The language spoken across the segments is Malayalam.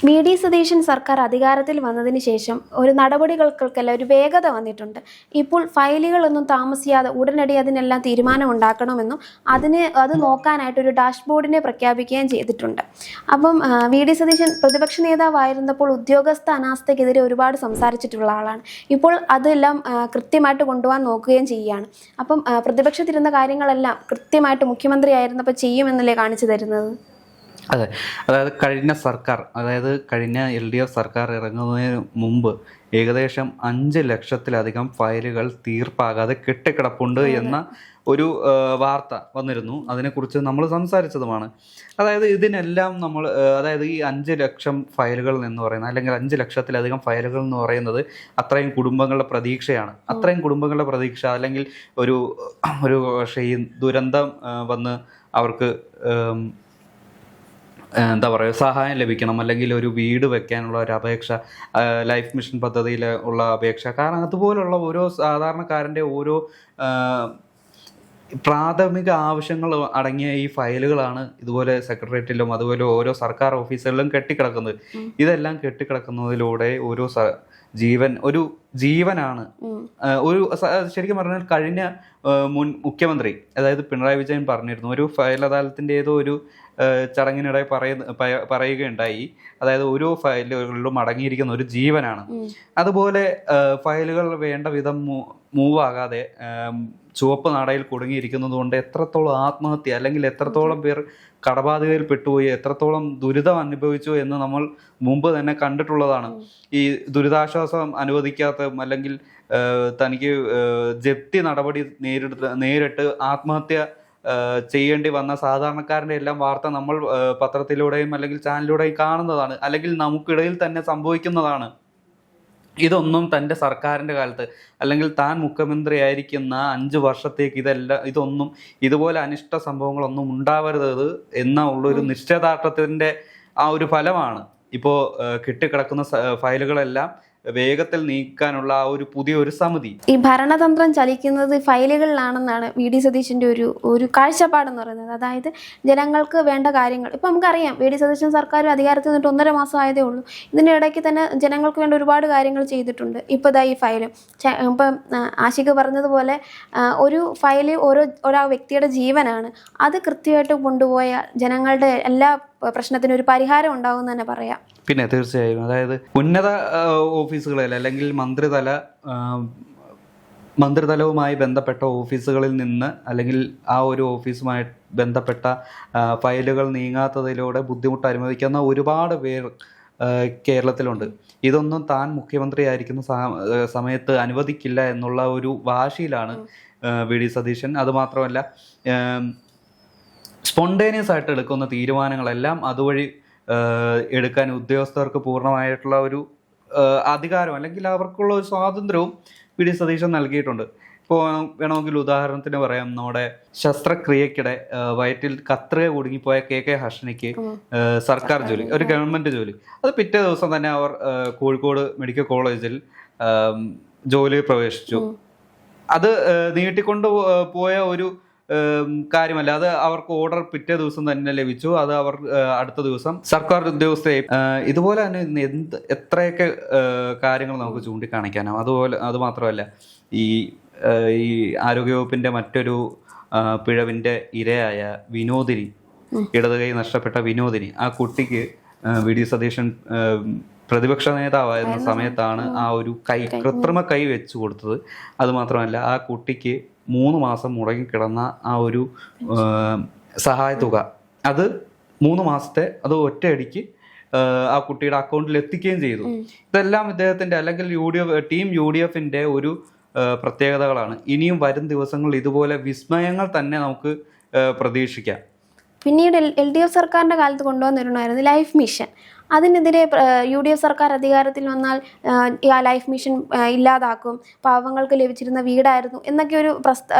വി.ഡി. സതീശൻ സർക്കാർ അധികാരത്തിൽ വന്നതിന് ശേഷം ഒരു നടപടികൾക്കെല്ലാം ഒരു വേഗത വന്നിട്ടുണ്ട്. ഇപ്പോൾ ഫയലുകളൊന്നും താമസിയാതെ ഉടനടി അതിനെല്ലാം തീരുമാനം ഉണ്ടാക്കണമെന്നും അത് നോക്കാനായിട്ട് ഒരു ഡാഷ്ബോർഡിനെ പ്രഖ്യാപിക്കുകയും ചെയ്തിട്ടുണ്ട്. അപ്പം വി.ഡി. സതീശൻ പ്രതിപക്ഷ നേതാവായിരുന്നപ്പോൾ ഉദ്യോഗസ്ഥ അനാസ്ഥയ്ക്കെതിരെ ഒരുപാട് സംസാരിച്ചിട്ടുള്ള ആളാണ്. ഇപ്പോൾ അതെല്ലാം കൃത്യമായിട്ട് കൊണ്ടുപോകാൻ നോക്കുകയും ചെയ്യുകയാണ്. അപ്പം പ്രതിപക്ഷത്തിരുന്ന കാര്യങ്ങളെല്ലാം കൃത്യമായിട്ട് മുഖ്യമന്ത്രി ആയിരുന്നപ്പോൾ ചെയ്യുമെന്നല്ലേ കാണിച്ചു തരുന്നത്? അതെ, അതായത് കഴിഞ്ഞ LDF സർക്കാർ ഇറങ്ങുന്നതിന് മുമ്പ് ഏകദേശം 5 ലക്ഷത്തിലധികം ഫയലുകൾ തീർപ്പാകാതെ കെട്ടിക്കിടപ്പുണ്ട് എന്ന ഒരു വാർത്ത വന്നിരുന്നു. അതിനെക്കുറിച്ച് നമ്മൾ സംസാരിച്ചതുമാണ്. അതായത് ഇതിനെല്ലാം അതായത് ഈ 5 ലക്ഷം ഫയലുകൾ എന്ന് പറയുന്നത്, അല്ലെങ്കിൽ 5 ലക്ഷത്തിലധികം ഫയലുകൾ എന്ന് പറയുന്നത് അത്രയും കുടുംബങ്ങളുടെ പ്രതീക്ഷയാണ്. അത്രയും കുടുംബങ്ങളുടെ പ്രതീക്ഷ, അല്ലെങ്കിൽ ഒരു പക്ഷേ ഈ ദുരന്തം വന്ന് അവർക്ക് സഹായം ലഭിക്കണം, അല്ലെങ്കിൽ ഒരു വീട് വെക്കാനുള്ള ഒരു അപേക്ഷ, ലൈഫ് മിഷൻ പദ്ധതിയിൽ ഉള്ള അപേക്ഷ. കാരണം അതുപോലുള്ള ഓരോ സാധാരണക്കാരൻ്റെ ഓരോ പ്രാഥമിക ആവശ്യങ്ങൾ അടങ്ങിയ ഈ ഫയലുകളാണ് ഇതുപോലെ സെക്രട്ടേറിയറ്റിലും അതുപോലെ ഓരോ സർക്കാർ ഓഫീസുകളിലും കെട്ടിക്കിടക്കുന്നത്. ഇതെല്ലാം കെട്ടിക്കിടക്കുന്നതിലൂടെ ഒരു ജീവനാണ്. ശരിക്കും പറഞ്ഞാൽ കഴിഞ്ഞ മുൻ മുഖ്യമന്ത്രി, അതായത് പിണറായി വിജയൻ പറഞ്ഞിരുന്നു, ഒരു ഫയൽ അദാലത്തിൻ്റെ ഏതോ ഒരു ചടങ്ങിനിടെ പറയുകയുണ്ടായി. അതായത് ഓരോ ഫയലുകളിലും അടങ്ങിയിരിക്കുന്ന ഒരു ജീവനാണ്. അതുപോലെ ഫയലുകൾ വേണ്ട വിധം മൂവ് ആകാതെ ചുവപ്പ് നാടയിൽ കുടുങ്ങിയിരിക്കുന്നത് കൊണ്ട് എത്രത്തോളം ആത്മഹത്യ, അല്ലെങ്കിൽ എത്രത്തോളം പേർ കടബാധിതയിൽ പെട്ടുപോയി, എത്രത്തോളം ദുരിതം അനുഭവിച്ചു എന്ന് നമ്മൾ മുമ്പ് തന്നെ കണ്ടിട്ടുള്ളതാണ്. ഈ ദുരിതാശ്വാസം അനുവദിക്കാത്തതും, അല്ലെങ്കിൽ തനിക്ക് ജപ്തി നടപടി നേരിട്ട് ആത്മഹത്യ ചെയ്യേണ്ടി വന്ന സാധാരണക്കാരൻ്റെ എല്ലാം വാർത്ത നമ്മൾ പത്രത്തിലൂടെയും അല്ലെങ്കിൽ ചാനലിലൂടെയും കാണുന്നതാണ്, അല്ലെങ്കിൽ നമുക്കിടയിൽ തന്നെ സംഭവിക്കുന്നതാണ്. ഇതൊന്നും തൻ്റെ സർക്കാരിൻ്റെ കാലത്ത്, അല്ലെങ്കിൽ താൻ മുഖ്യമന്ത്രി ആയിരിക്കുന്ന 5 വർഷത്തേക്ക് ഇതൊന്നും ഇതുപോലെ അനിഷ്ട സംഭവങ്ങളൊന്നും ഉണ്ടാവരുത് ഉള്ളൊരു നിശ്ചയദാർഢ്യത്തിൻ്റെ ആ ഒരു ഫലമാണ് ഇപ്പോൾ കെട്ടിക്കിടക്കുന്ന ഫയലുകളെല്ലാം വേഗത്തിൽ നീക്കാനുള്ള ആ ഒരു പുതിയൊരു സമിതി. ഈ ഭരണതന്ത്രം ചലിക്കുന്നത് ഫയലുകളിലാണെന്നാണ് വി.ഡി. സതീശൻ്റെ ഒരു കാഴ്ചപ്പാടെന്ന് പറയുന്നത്. അതായത് ജനങ്ങൾക്ക് വേണ്ട കാര്യങ്ങൾ, ഇപ്പം നമുക്കറിയാം വി.ഡി. സതീശൻ സർക്കാർ അധികാരത്തിൽ നിന്നിട്ട് 1.5 മാസം ആയതേ ഉള്ളൂ. ഇതിൻ്റെ ഇടയ്ക്ക് തന്നെ ജനങ്ങൾക്ക് വേണ്ട ഒരുപാട് കാര്യങ്ങൾ ചെയ്തിട്ടുണ്ട്. ഇപ്പോൾ ഇതാ ഈ ഫയലും ഇപ്പം ആഷിഖ് പറഞ്ഞതുപോലെ ഒരു ഫയല് ഓരോ വ്യക്തിയുടെ ജീവനാണ്. അത് കൃത്യമായിട്ട് കൊണ്ടുപോയാൽ ജനങ്ങളുടെ എല്ലാ പ്രശ്നത്തിനും ഒരു പരിഹാരം ഉണ്ടാകുമെന്ന് തന്നെ പറയാം. പിന്നെ തീർച്ചയായും, അതായത് ഉന്നത ഓഫീസുകളിൽ, അല്ലെങ്കിൽ മന്ത്രിതലവുമായി ബന്ധപ്പെട്ട ഓഫീസുകളിൽ നിന്ന്, അല്ലെങ്കിൽ ആ ഒരു ഓഫീസുമായി ബന്ധപ്പെട്ട ഫയലുകൾ നീങ്ങാത്തതിലൂടെ ബുദ്ധിമുട്ട് അനുഭവിക്കുന്ന ഒരുപാട് പേർ കേരളത്തിലുണ്ട്. ഇതൊന്നും താൻ മുഖ്യമന്ത്രി ആയിരിക്കുന്ന സമയത്ത് അനുവദിക്കില്ല എന്നുള്ള ഒരു വാശിയിലാണ് വി.ഡി. സതീശൻ. അതുമാത്രമല്ല, സ്പോണ്ടേനിയസ് ആയിട്ട് എടുക്കുന്ന തീരുമാനങ്ങളെല്ലാം അതുവഴി എടുക്കാൻ ഉദ്യോഗസ്ഥർക്ക് പൂർണ്ണമായിട്ടുള്ള ഒരു അധികാരം, അല്ലെങ്കിൽ അവർക്കുള്ള ഒരു സ്വാതന്ത്ര്യവും വി.ഡി. സതീശൻ നൽകിയിട്ടുണ്ട്. ഇപ്പോൾ വേണമെങ്കിൽ ഉദാഹരണത്തിന് പറയാം, നമ്മുടെ ശസ്ത്രക്രിയക്കിടെ വയറ്റിൽ കത്രിക കുടുങ്ങിപ്പോയ കെ ഹർഷനിക്ക് സർക്കാർ ജോലി, ഒരു ഗവൺമെൻറ് ജോലി, അത് പിറ്റേ ദിവസം തന്നെ അവർ കോഴിക്കോട് മെഡിക്കൽ കോളേജിൽ ജോലിയിൽ പ്രവേശിച്ചു. അത് നീട്ടിക്കൊണ്ട് പോയ ഒരു കാര്യമല്ല. അത് അവർക്ക് ഓർഡർ പിറ്റേ ദിവസം തന്നെ ലഭിച്ചു. അത് അവർ അടുത്ത ദിവസം സർക്കാർ ഉദ്യോഗസ്ഥരെ ഇതുപോലെ തന്നെ എത്രയൊക്കെ കാര്യങ്ങൾ നമുക്ക് ചൂണ്ടിക്കാണിക്കാനാവും. അത് മാത്രമല്ല, ഈ ആരോഗ്യവകുപ്പിന്റെ മറ്റൊരു പിഴവിന്റെ ഇരയായ വിനോദിനി, ഇടത് കൈ നഷ്ടപ്പെട്ട വിനോദിനി, ആ കുട്ടിക്ക് വി.ഡി. സതീശൻ പ്രതിപക്ഷ നേതാവായിരുന്ന സമയത്താണ് ആ ഒരു കൃത്രിമ കൈ വെച്ചു കൊടുത്തത്. അതുമാത്രമല്ല, ആ കുട്ടിക്ക് 3 മാസം മുടങ്ങിക്കിടന്ന ആ ഒരു സഹായത്തുക, അത് 3 മാസത്തെ അത് ഒറ്റയടിക്ക് ആ കുട്ടിയുടെ അക്കൗണ്ടിൽ എത്തിക്കുകയും ചെയ്തു. ഇതെല്ലാം ഇദ്ദേഹത്തിന്റെ, അല്ലെങ്കിൽ ടീം UDF ഒരു പ്രത്യേകതകളാണ്. ഇനിയും വരും ദിവസങ്ങളിൽ ഇതുപോലെ വിസ്മയങ്ങൾ തന്നെ നമുക്ക് പ്രതീക്ഷിക്കാം. പിന്നീട് LDF സർക്കാരിൻ്റെ കാലത്ത് കൊണ്ടുവന്നിരുന്നായിരുന്നു ലൈഫ് മിഷൻ. അതിനെതിരെ UDF സർക്കാർ അധികാരത്തിൽ വന്നാൽ ആ ലൈഫ് മിഷൻ ഇല്ലാതാക്കും, പാവങ്ങൾക്ക് ലഭിച്ചിരുന്ന വീടായിരുന്നു എന്നൊക്കെ ഒരു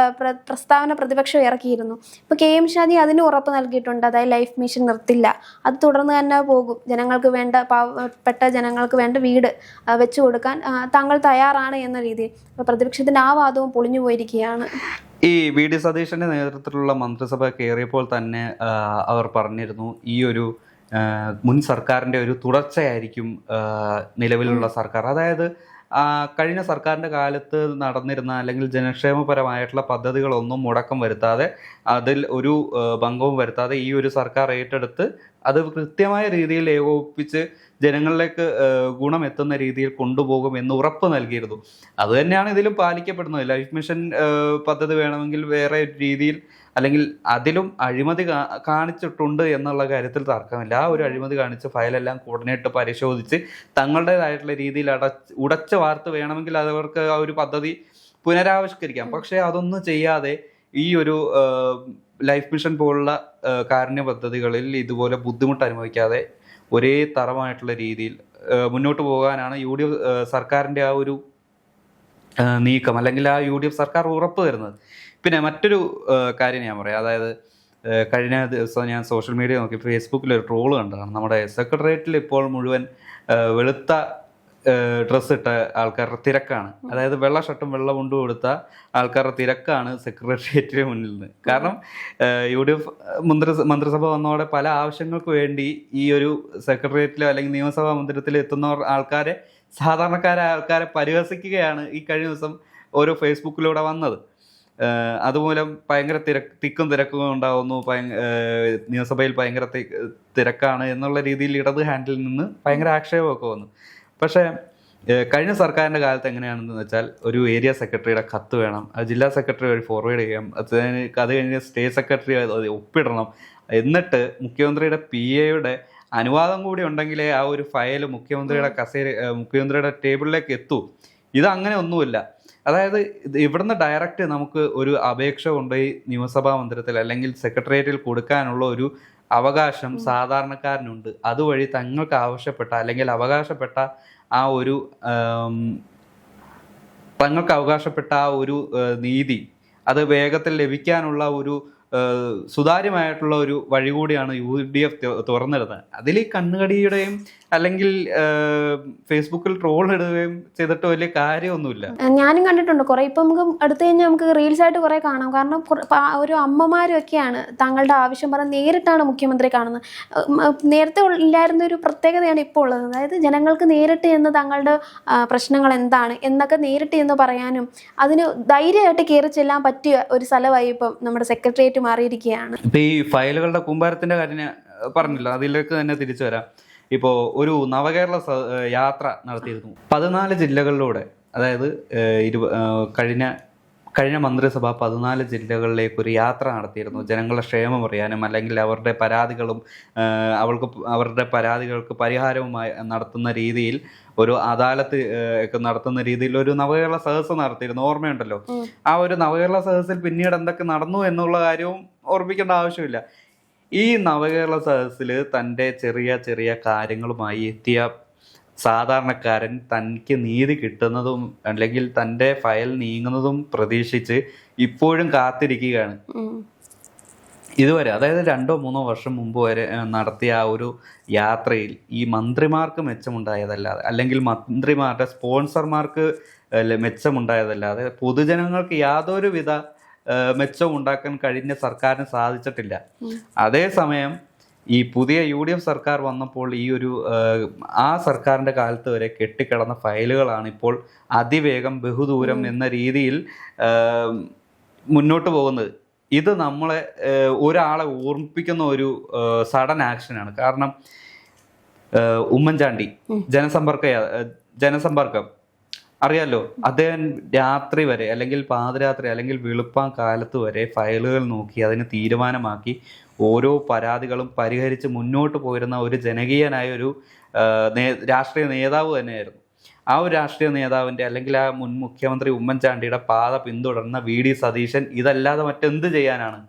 പ്രസ്താവന പ്രതിപക്ഷം ഇറക്കിയിരുന്നു. ഇപ്പോൾ KM ഷാജി അതിന് ഉറപ്പ് നൽകിയിട്ടുണ്ട്, അതായത് ലൈഫ് മിഷൻ നിർത്തില്ല, അത് തുടർന്ന് തന്നെ പോകും, ജനങ്ങൾക്ക് വേണ്ട, പാവപ്പെട്ട ജനങ്ങൾക്ക് വേണ്ട വീട് വെച്ചു കൊടുക്കാൻ താങ്കൾ തയ്യാറാണ് എന്ന രീതിയിൽ. അപ്പോൾ പ്രതിപക്ഷത്തിൻ്റെ ആ വാദവും പൊളിഞ്ഞു പോയിരിക്കുകയാണ്. ഈ വി ഡി സതീശന്റെ നേതൃത്വത്തിലുള്ള മന്ത്രിസഭ കയറിയപ്പോൾ തന്നെ അവർ പറഞ്ഞിരുന്നു, ഈ ഒരു മുൻ സർക്കാരിൻ്റെ ഒരു തുടർച്ചയായിരിക്കും നിലവിലുള്ള സർക്കാർ. അതായത് കഴിഞ്ഞ സർക്കാരിൻ്റെ കാലത്ത് നടന്നിരുന്ന അല്ലെങ്കിൽ ജനക്ഷേമപരമായിട്ടുള്ള പദ്ധതികളൊന്നും മുടക്കം വരുത്താതെ, അതിൽ ഒരു ഭംഗവും വരുത്താതെ ഈ ഒരു സർക്കാർ ഏറ്റെടുത്ത് അത് കൃത്യമായ രീതിയിൽ ഏകോപിപ്പിച്ച് ജനങ്ങളിലേക്ക് ഗുണമെത്തുന്ന രീതിയിൽ കൊണ്ടുപോകും എന്ന് ഉറപ്പ് നൽകിയിരുന്നു. അത് തന്നെയാണ് ഇതിലും പാലിക്കപ്പെടുന്നത്. ലൈഫ് മിഷൻ പദ്ധതി വേണമെങ്കിൽ വേറെ രീതിയിൽ അല്ലെങ്കിൽ അതിലും അഴിമതി കാണിച്ചിട്ടുണ്ട് എന്നുള്ള കാര്യത്തിൽ തർക്കമില്ല. ആ ഒരു അഴിമതി കാണിച്ച് ഫയലെല്ലാം കോർഡിനേറ്റ് പരിശോധിച്ച് തങ്ങളുടേതായിട്ടുള്ള രീതിയിൽ ഉടച്ച വാർത്ത വേണമെങ്കിൽ അതവർക്ക് ആ ഒരു പദ്ധതി പുനരാവിഷ്കരിക്കാം. പക്ഷേ അതൊന്നും ചെയ്യാതെ ഈ ഒരു ലൈഫ് മിഷൻ പോലുള്ള കാരുണ്യ പദ്ധതികളിൽ ഇതുപോലെ ബുദ്ധിമുട്ട് അനുഭവിക്കാതെ ഒരേ തരമായിട്ടുള്ള രീതിയിൽ മുന്നോട്ട് പോകാനാണ് UDF സർക്കാരിൻ്റെ ആ ഒരു നീക്കം, അല്ലെങ്കിൽ ആ UDF സർക്കാർ ഉറപ്പ് തരുന്നത്. പിന്നെ മറ്റൊരു കാര്യം ഞാൻ പറയാം. അതായത് കഴിഞ്ഞ ദിവസം ഞാൻ സോഷ്യൽ മീഡിയ നോക്കി ഫേസ്ബുക്കിൽ ഒരു ട്രോള് കണ്ടതാണ്. നമ്മുടെ സെക്രട്ടേറിയറ്റിൽ ഇപ്പോൾ മുഴുവൻ വെളുത്ത ഡ്രസ്സ് ഇട്ട ആൾക്കാരുടെ തിരക്കാണ്. അതായത് വെള്ള ഷർട്ടും വെള്ള മുണ്ടും കൊടുത്ത ആൾക്കാരുടെ തിരക്കാണ് സെക്രട്ടേറിയറ്റിന് മുന്നിൽ നിന്ന്. കാരണം UDF മന്ത്രിസഭ വന്നതോടെ പല ആവശ്യങ്ങൾക്ക് വേണ്ടി ഈ ഒരു സെക്രട്ടേറിയറ്റിലോ അല്ലെങ്കിൽ നിയമസഭാ മന്ദിരത്തിലോ എത്തുന്ന ആൾക്കാരെ, സാധാരണക്കാരായ ആൾക്കാരെ പരിഹസിക്കുകയാണ് ഈ കഴിഞ്ഞ ദിവസം ഓരോ ഫേസ്ബുക്കിലൂടെ വന്നത്. അതുമൂലം ഭയങ്കര തിക്കും തിരക്കും ഉണ്ടാകുന്നു. നിയമസഭയിൽ ഭയങ്കര തിരക്കാണ് എന്നുള്ള രീതിയിൽ ഇടത് ഹാൻഡിൽ നിന്ന് ഭയങ്കര ആക്ഷേപമൊക്കെ വന്നു. പക്ഷേ കഴിഞ്ഞ സർക്കാരിൻ്റെ കാലത്ത് എങ്ങനെയാണെന്ന് വെച്ചാൽ ഒരു ഏരിയ സെക്രട്ടറിയുടെ കത്ത് വേണം, അത് ജില്ലാ സെക്രട്ടറി വഴി ഫോർവേഡ് ചെയ്യാം, അത് കഴിഞ്ഞ് സ്റ്റേറ്റ് സെക്രട്ടറി ഒപ്പിടണം, എന്നിട്ട് മുഖ്യമന്ത്രിയുടെ PAയുടെ അനുവാദം കൂടി ഉണ്ടെങ്കിലേ ആ ഒരു ഫയൽ മുഖ്യമന്ത്രിയുടെ ടേബിളിലേക്ക് എത്തൂ. ഇത് അങ്ങനെ ഒന്നുമില്ല. അതായത് ഇവിടുന്ന് ഡയറക്റ്റ് നമുക്ക് ഒരു അപേക്ഷ കൊണ്ടുപോയി നിയമസഭാ മന്ദിരത്തിൽ അല്ലെങ്കിൽ സെക്രട്ടേറിയറ്റിൽ കൊടുക്കാനുള്ള ഒരു അവകാശം സാധാരണക്കാരനുണ്ട്. അതുവഴി തങ്ങൾക്ക് ആവശ്യപ്പെട്ട അല്ലെങ്കിൽ അവകാശപ്പെട്ട ആ ഒരു നീതി അത് വേഗത്തിൽ ലഭിക്കാനുള്ള ഒരു സുതാര്യമായിട്ടുള്ള ഒരു വഴി കൂടിയാണ് UDF തുറന്നിടുന്നത്. അതിൽ കണ്ണുകടിയുടെയും അല്ലെങ്കിൽ ഫേസ്ബുക്കിൽ ട്രോൾ ഇടുകയും ചെയ്തിട്ട് വലിയ കാര്യമൊന്നുമില്ല. ഞാനും കണ്ടിട്ടുണ്ട് കുറെ. ഇപ്പം നമുക്ക് അടുത്ത് കഴിഞ്ഞാൽ നമുക്ക് റീൽസ് ആയിട്ട് കുറെ കാണാം. കാരണം ഒരു അമ്മമാരൊക്കെയാണ് തങ്ങളുടെ ആവശ്യം പറഞ്ഞ് നേരിട്ടാണ് മുഖ്യമന്ത്രി കാണുന്നത്. നേരത്തെ ഇല്ലായിരുന്ന ഒരു പ്രത്യേകതയാണ് ഇപ്പോൾ ഉള്ളത്. അതായത് ജനങ്ങൾക്ക് നേരിട്ട് എന്ന് തങ്ങളുടെ പ്രശ്നങ്ങൾ എന്താണ് എന്നൊക്കെ നേരിട്ട് എന്ന് പറയാനും അതിന് ധൈര്യമായിട്ട് കയറി ചെല്ലാൻ പറ്റിയ ഒരു സ്ഥലമായി ഇപ്പം നമ്മുടെ സെക്രട്ടേറിയറ്റ് മാറിയിരിക്കുകയാണ്. ഇപ്പം ഈ ഫയലുകളുടെ കൂമ്പാരത്തിന്റെ കാര്യം പറഞ്ഞില്ല, അതിലേക്ക് തന്നെ തിരിച്ചു വരാം. ഇപ്പോൾ ഒരു നവകേരള യാത്ര നടത്തിയിരുന്നു 14 ജില്ലകളിലൂടെ. അതായത് കഴിഞ്ഞ മന്ത്രിസഭ 14 ജില്ലകളിലേക്ക് ഒരു യാത്ര നടത്തിയിരുന്നു. ജനങ്ങളുടെ ക്ഷേമം അറിയാനും അല്ലെങ്കിൽ അവരുടെ പരാതികൾക്ക് പരിഹാരവുമായി നടത്തുന്ന രീതിയിൽ ഒരു അദാലത്ത് ഒക്കെ നടത്തുന്ന രീതിയിൽ ഒരു നവകേരള സദസ്സ് നടത്തിയിരുന്നു. ഓർമ്മയുണ്ടല്ലോ? ആ ഒരു നവകേരള സദസ്സിൽ പിന്നീട് എന്തൊക്കെ നടന്നു എന്നുള്ള കാര്യവും ഓർമ്മിക്കേണ്ട ആവശ്യമില്ല. ഈ നവകേരള സദസ്സിൽ തൻ്റെ ചെറിയ ചെറിയ കാര്യങ്ങളുമായി എത്തിയ സാധാരണക്കാരൻ തനിക്ക് നീതി കിട്ടുന്നതും അല്ലെങ്കിൽ തൻ്റെ ഫയൽ നീങ്ങുന്നതും പ്രതീക്ഷിച്ച് ഇപ്പോഴും കാത്തിരിക്കുകയാണ്. ഇതുവരെ, അതായത് 2-3 വർഷം മുമ്പ് വരെ നടത്തിയ ആ ഒരു യാത്രയിൽ ഈ മന്ത്രിമാർക്ക് മെച്ചമുണ്ടായതല്ലാതെ അല്ലെങ്കിൽ മന്ത്രിമാരുടെ സ്പോൺസർമാർക്ക് മെച്ചമുണ്ടായതല്ലാതെ പൊതുജനങ്ങൾക്ക് യാതൊരുവിധ മെച്ചം ഉണ്ടാക്കാൻ കഴിഞ്ഞ സർക്കാരിന് സാധിച്ചിട്ടില്ല. അതേസമയം ഈ പുതിയ UDF സർക്കാർ വന്നപ്പോൾ ഈ ഒരു ആ സർക്കാരിൻ്റെ കാലത്ത് വരെ കെട്ടിക്കിടന്ന ഫയലുകളാണ് ഇപ്പോൾ അതിവേഗം ബഹുദൂരം എന്ന രീതിയിൽ മുന്നോട്ട് പോകുന്നത്. ഇത് നമ്മളെ ഒരാളെ ഓർമ്മിപ്പിക്കുന്ന ഒരു സഡൻ ആക്ഷനാണ്. കാരണം ഉമ്മൻചാണ്ടി ജനസമ്പർക്കം അറിയാലോ, അദ്ദേഹം രാത്രി വരെ അല്ലെങ്കിൽ പാതിരാത്രി അല്ലെങ്കിൽ വെളുപ്പാൻ കാലത്ത് വരെ ഫയലുകൾ നോക്കി അതിന് തീരുമാനമാക്കി ഓരോ പരാതികളും പരിഹരിച്ച് മുന്നോട്ട് പോയിരുന്ന ഒരു ജനകീയനായ ഒരു രാഷ്ട്രീയ നേതാവ് തന്നെയായിരുന്നു. ആ ഒരു രാഷ്ട്രീയ നേതാവിൻ്റെ അല്ലെങ്കിൽ ആ മുൻ മുഖ്യമന്ത്രി ഉമ്മൻചാണ്ടിയുടെ പാത പിന്തുടർന്ന VD സതീശൻ ഇതല്ലാതെ മറ്റെന്ത് ചെയ്യാനാണ്?